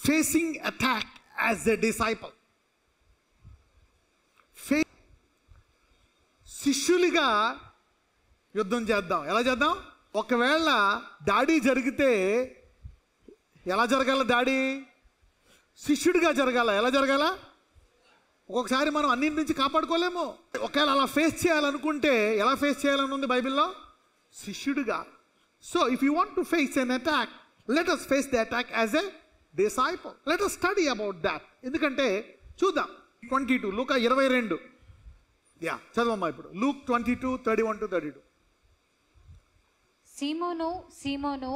facing attack as a disciple. శిష్యులుగా యుద్ధం చేద్దాం. ఎలా చేద్దాం? ఒకవేళ దాడి జరిగితే ఎలా జరగాల? దాడి శిష్యుడిగా జరగాల. ఎలా జరగాల? ఒక్కొక్కసారి మనం అన్నింటి నుంచి కాపాడుకోలేము. ఒకవేళ అలా ఫేస్ చేయాలనుకుంటే ఎలా ఫేస్ చేయాలని ఉంది బైబిల్లో? శిష్యుడిగా. So if you want to face an attack, let us face the attack as a disciple. Let us study about that. ఎందుకంటే చూద్దాం. 22 లూకా 22. చదవమ్మా ఇప్పుడు. లూక్ 22:31-32. సీమోను సీమోను,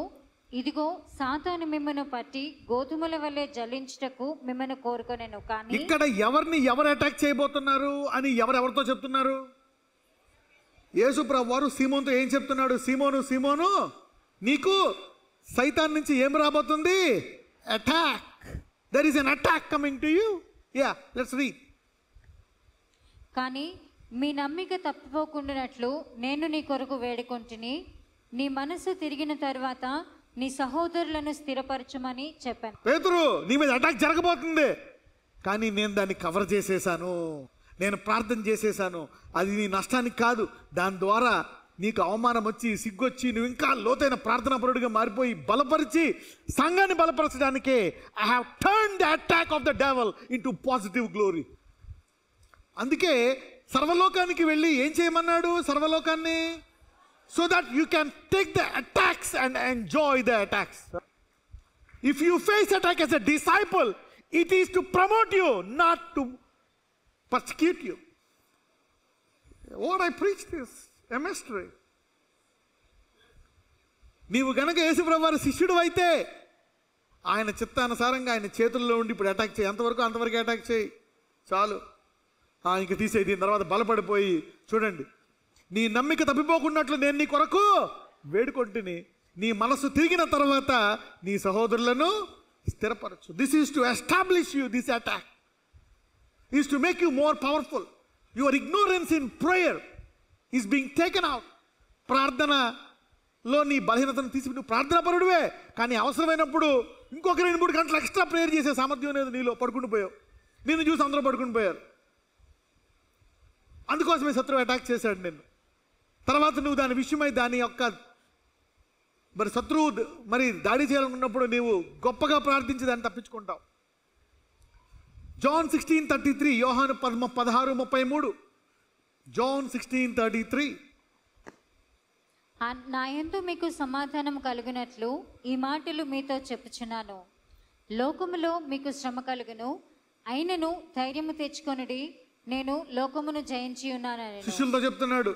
ఇదిగో సాతాను మిమ్మను పట్టి గోధుమల వల్లే జల్లించుటకు మిమ్మను కోరుకొనెను. కానీ ఇక్కడ ఎవరు అటాక్ చేయబోతున్నారు అని ఎవరెవరితో చెప్తున్నారు? యేసు ప్రభువు వారు సీమోనుతో ఏం చెప్తున్నాడు? సీమోను సీమోను, నీకు సైతాన్ నుంచి ఏం రాబోతుంది? Attack. There is an attack coming to you. Let's read. కానీ మీ నమ్మిక తప్పిపోకుండానట్లు నేను నీ కొరకు వేడుకొంటిని. నీ మనసు తిరిగిన తర్వాత నీ సహోదరులను స్థిరపరచమని చెప్పాను. పేతురు, నీ మీద అటాక్ జరగబోతుంది, కానీ నేను దాన్ని కవర్ చేసేసాను, నేను ప్రార్థన చేసేసాను. అది నీ నష్టానికి కాదు, దాని ద్వారా నీకు అవమానం వచ్చి సిగ్గొచ్చి నువ్వు ఇంకా లోతైన ప్రార్థనాపరుడిగా మారిపోయి బలపరిచి సంఘాన్ని బలపరచడానికే I have turned the attack of the devil into positive glory. అందుకే సర్వలోకానికి వెళ్ళి ఏం చేయమన్నాడు? సర్వలోకాన్ని, so that you can take the attacks and enjoy the attacks. If you face attack as a disciple, it is to promote you, not to persecute you. What I preached is a mystery. నీవు గనక యేసుప్రభువు వారి శిష్యుడు అయితే ఆయన చిత్తానుసారంగా ఆయన చేతుల్లో ఉండి ఇప్పుడు అటాక్ చేయి. అంతవరకు అటాక్ చేయి, చాలు. ఇంక తీసేయి. దీని తర్వాత బలపడిపోయి చూడండి, నీ నమ్మిక తప్పిపోకున్నట్లు నేను నీ కొరకు వేడుకొంటిని. నీ మనసు తిరిగిన తర్వాత నీ సహోదరులను స్థిరపరచు. This is to establish you. This attack is to make you more powerful. Your ignorance in prayer is being taken out. ప్రార్థనలో నీ బలహీనతను తీసి నువ్వు ప్రార్థనాపరుడివే, కానీ అవసరమైనప్పుడు ఇంకొక 2-3 గంటలు ఎక్స్ట్రా ప్రేయర్ చేసే సామర్థ్యం అనేది నీలో. పడుకుని పోయావు, నిన్ను చూసి అందరూ పడుకుని పోయారు. అందుకోసమే శత్రువు అటాక్ చేశాడు నిన్ను. తర్వాత నువ్వు దాని విషయమై దాని యొక్క శత్రువు దాడి చేయాలనుకున్నప్పుడు నీవు గొప్పగా ప్రార్థించి దాన్ని తప్పించుకుంటావు. జాన్ 16:33, యోహాను 16:33. జాన్ 16:33. నా యందు మీకు సమాధానం కలుగునట్లు ఈ మాటలు మీతో చెప్పుచున్నాను. లోకములో మీకు శ్రమ కలుగును, అయినను ధైర్యము తెచ్చుకొనుడి, నేను లోకమును జయించి ఉన్నానని శిష్యులతో చెప్తున్నాడు.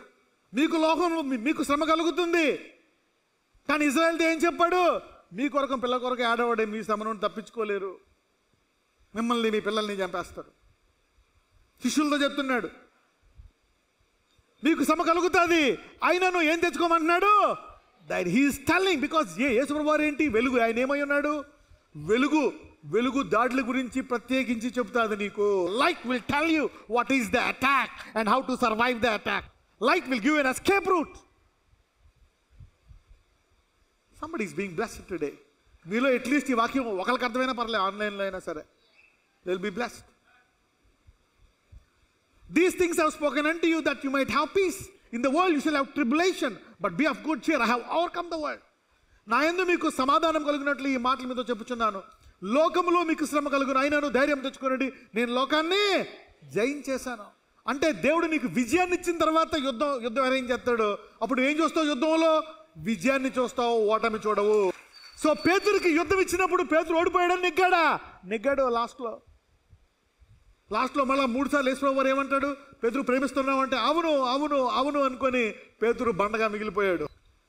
మీకు శ్రమ కలుగుతుంది, కానీ ఇశ్రాయేలుతో ఏం చెప్పాడు? మీ కొరకు పిల్ల కొరకు ఆడవాడే మీ శ్రమ నుండి తప్పించుకోలేరు, మిమ్మల్ని మీ పిల్లల్ని చంపేస్తారు. శిష్యులతో చెప్తున్నాడు, మీకు శ్రమ కలుగుతుంది, అయినను ఏం తెచ్చుకోమంటున్నాడు? That he is telling. Because Yesu ప్రభువు వారు ఏంటి? వెలుగు. ఆయన ఏమై ఉన్నాడు? వెలుగు దాడుల గురించి ప్రత్యేకించి చెప్తాది నీకు. Light will tell you what is the attack and how to survive the attack. Light will give an escape route. Somebody is being blessed today. మీలో అట్లీస్ట్ ఈ వాక్యం ఒకరికి అర్థమైనా పర్లేదు, ఆన్లైన్లో అయినా సరే, they will be blessed. These things I have spoken unto you that you might have peace. In the world you shall have tribulation, but be of good cheer. I have overcome the world. నా యందు మీకు సమాధానం కలిగినట్లు ఈ మాటలు మీతో చెప్పుచున్నాను. లోకములో మీకు శ్రమ కలుగును, అయినను ధైర్యం తెచ్చుకోనండి, నేను లోకాన్ని జయించేశాను. అంటే దేవుడు నీకు విజయాన్ని ఇచ్చిన తర్వాత యుద్ధం అరేంజ్ చేస్తాడు. అప్పుడు ఏం చూస్తావు? యుద్ధంలో విజయాన్ని చూస్తావు, ఓటమి చూడవు. సో పేతురుకి యుద్ధం ఇచ్చినప్పుడు పేతురు ఓడిపోయాడని నెగ్గాడు. లాస్ట్లో మళ్ళీ 3 సార్లు యేసుప్రభువు వారు ఏమంటాడు? పేతురు ప్రేమిస్తున్నావు అంటే అవును అనుకొని పేతురు బండగా మిగిలిపోయాడు.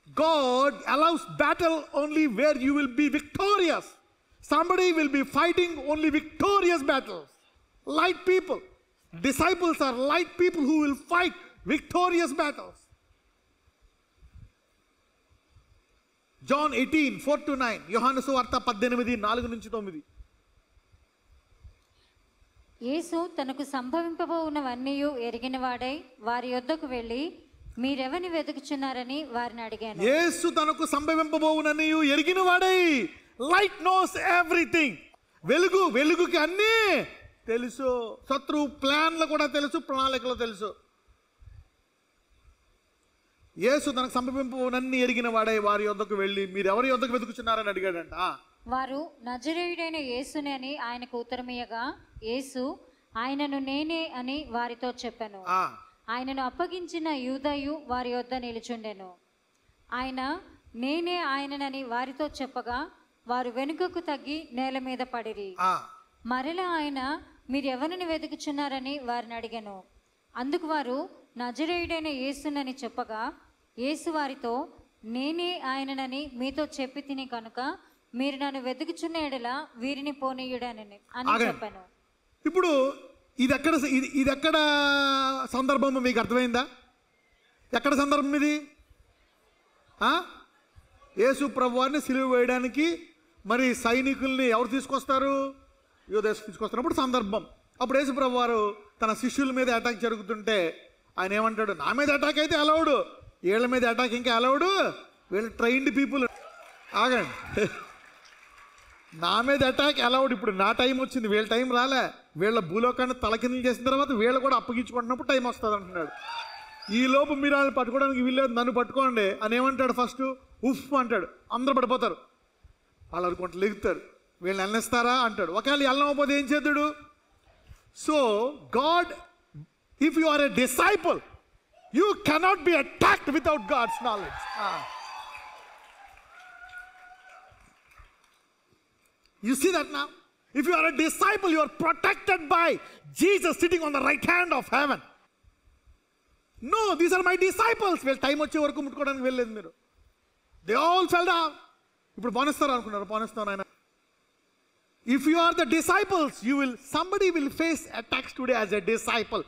God allows battle only where you will be victorious. Somebody will be fighting only victorious battles. Light people. Disciples are light people who will fight victorious battles. John 18:4-9. యోహాను సువార్త 18:4-9. యేసు తనకు సంభవింపబోవునవన్నీ ఎరిగిన వాడై వారి యొద్దకు వెళ్ళి మీరెవరిని వెతుకుచున్నారని వారిని అడిగాను. యేసు తనకు సంభవింపబోవునన్నీ ఎరిగిన వాడై. Light knows everything. వెలుగు, వెలుగుకి అన్నీ తెలుసు. శత్రువు ప్లాన్లు కూడా తెలుసు, ప్రణాళికలు తెలుసు. యేసు తనకు సంభవింపునన్నీ ఎరిగిన వాడై వారి యొద్దకు వెళ్ళి, మీరు ఎవరి యొద్దకు వెతుకుచున్నారని అడిగాడంట. వారు నజరేయుడైన యేసుని అని ఆయనకు ఉత్తరమియ్యగా, యేసు ఆయనను నేనే అని వారితో చెప్పాను. ఆయనను అప్పగించిన యూదయు వారి యొద్ద నిలుచుండెను. ఆయన నేనే ఆయననని వారితో చెప్పగా వారు వెనుకకు తగ్గి నేల మీద పడిరి. మరలా ఆయన, మీరు ఎవరిని వెతుకుచున్నారని వారిని అడిగాను. అందుకు వారు నజరేయుడైన యేసునని చెప్పగా, యేసు వారితో, నేనే ఆయననని మీతో చెప్పి తిని కనుక మీరు నన్ను వెతుకుచున్న ఎడల వీరిని పోనీయుడని అని చెప్పాను. ఇప్పుడు ఇది ఎక్కడ సందర్భం మీకు అర్థమైందా? ఎక్కడ సందర్భం ఇది? యేసు ప్రభువారిని సిలువ వేయడానికి మరి సైనికుల్ని ఎవరు తీసుకొస్తారు? యూదేసు తీసుకొస్తున్నప్పుడు సందర్భం. అప్పుడు యేసు ప్రభువారు తన శిష్యుల మీద అటాక్ జరుగుతుంటే ఆయన ఏమంటాడు? నా మీద అటాక్ అయితే అలౌడు, వీళ్ళ మీద అటాక్ ఇంకా అలౌడు, వీళ్ళు ట్రైన్డ్ పీపుల్. ఆగండి, నా మీద అటాక్ అలౌడ్. ఇప్పుడు నా టైం వచ్చింది, వీళ్ళ టైం రాలే. వీళ్ళ భూలోకాన్ని తలకిందులు చేసిన తర్వాత వీళ్ళు కూడా అప్పగించుకుంటున్నప్పుడు టైం వస్తుంది అంటున్నాడు. ఈ లోపు మీరు వాళ్ళని పట్టుకోవడానికి వీల్లేదు, నన్ను పట్టుకోండి అని ఏమంటాడు? ఫస్ట్ ఉఫ్ అంటాడు, అందరూ పడిపోతారు. వాళ్ళు అనుకుంటూ లెగుతారు, వీళ్ళని వెళ్ళనిస్తారా అంటాడు. ఒకవేళ వెళ్ళకపోతే ఏం చేద్దాడు? So God, if you are a disciple, you cannot be attacked without God's knowledge. You see that now? If you are a disciple, you are protected by Jesus sitting on the right hand of heaven. No, these are my disciples. వీళ్ళు time వచ్చే వరకు ముట్టుకోవడానికి వెళ్ళలేదు మీరు. They all fell down. ఇప్పుడు పోనిస్తారు అనుకున్నారు, పోనిస్తాను ఆయన. If you are the disciples, somebody will face attacks today as a disciple.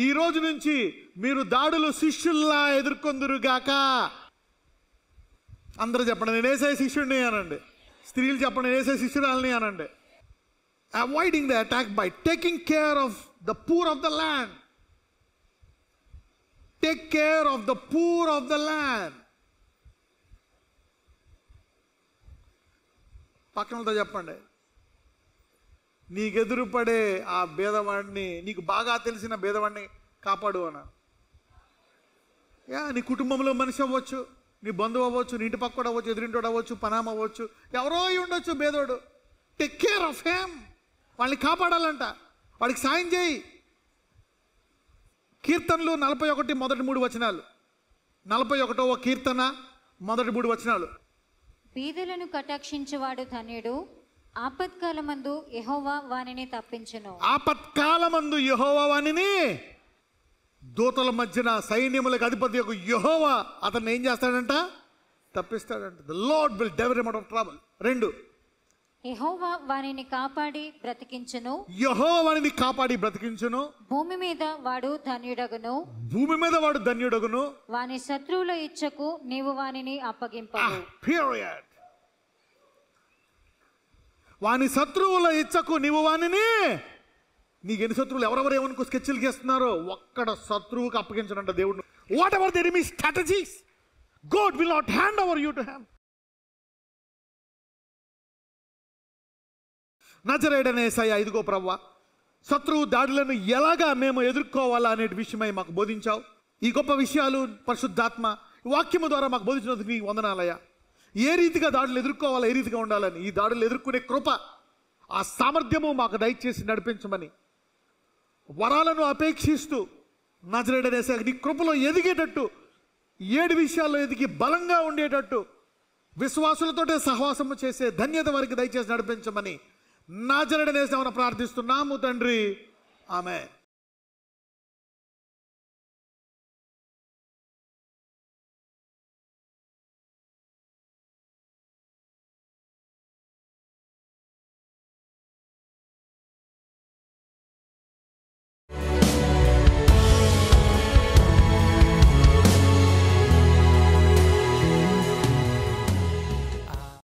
ఈ రోజు నుంచి మీరు దాడులు శిష్యుల్లా ఎదుర్కొందురుగాక. అందరూ చెప్పండి, నేను యేసయ్య శిష్యుడిని అనండి. స్త్రీలు చెప్పండి, నేను యేసయ్య శిష్యురాలిని అనండి. Avoiding the attack by taking care of the poor of the land. Take care of the poor of the land. పక్కనతో చెప్పండి, నీకెదురు పడే ఆ భేదవాడిని, నీకు బాగా తెలిసిన భేదవాడిని కాపాడు అన్న. నీ కుటుంబంలో మనిషి అవ్వచ్చు, నీ బంధువు అవ్వచ్చు, నీ ఇంటి పక్కడు అవ్వచ్చు, ఎదురింటోడు అవ్వచ్చు, పనామ అవ్వచ్చు, ఎవరో అయి ఉండొచ్చు భేదోడు. Take care of him. వాళ్ళని కాపాడాలంట, వాడికి సాయం చేయి. కీర్తనలు 41 మొదటి 3 వచనాలు. 41వ కీర్తన మొదటి 3 వచనాలు. బీదలను కటాక్షించువాడు ధన్యుడు, ఆపత్కాలమందు యెహోవా వానిని తప్పించును. ఆపత్కాలమందు యెహోవా వానిని, దూతల మధ్యన సైన్యములకు అధిపతి యొక్క యెహోవా అతన్ని ఏం చేస్తాడంట? తప్పిస్తాడంట. The Lord will deliver him out of trouble. 2, Jehovah వానిని కాపాడి బ్రతికించును. యెహోవా వానిని కాపాడి బ్రతికించును. భూమి మీద వాడు ధన్యుడగును. భూమి మీద వాడు ధన్యుడగును. వాని శత్రువుల ఇచ్చకు నీవు వానిని అప్పగింపవు. పీరియడ్. వాని శత్రువుల ఇచ్చకు నీవు వానిని, నీకు ఎన్ని శత్రువులు ఎవరెవరు ఏమనుకో స్కెచ్లు గీస్తున్నారో ఒక్కడ శత్రువుకి అప్పగించడంట దేవుడు. What ever the enemy strategies, God will not hand over you to him. నజరేయుడైన యేసయ్య, ఇదిగో ప్రభువా, శత్రువు దాడులను ఎలాగా మేము ఎదుర్కోవాలా అనే విషయమై మాకు బోధించావు. ఈ గొప్ప విషయాలు పరిశుద్ధాత్మ వాక్యము ద్వారా మాకు బోధించినందుకు నీకు వందనాలయ్యా. ఏ రీతిగా దాడులు ఎదుర్కోవాలా, ఏ రీతిగా ఉండాలని, ఈ దాడులు ఎదుర్కొనే కృప, ఆ సామర్థ్యము మాకు దయచేసి నడిపించమని వరాలను అపేక్షిస్తూ నజరేయుడైన యేసయ్య నీ కృపలో ఎదిగేటట్టు, 7 విషయాల్లో ఎదిగి బలంగా ఉండేటట్టు విశ్వాసులతోటే సహవాసము చేసే ధన్యత వారికి దయచేసి నడిపించమని నజరేయుడైన యేసయ్య ప్రార్థిస్తున్నాము తండ్రి. ఆమేన్.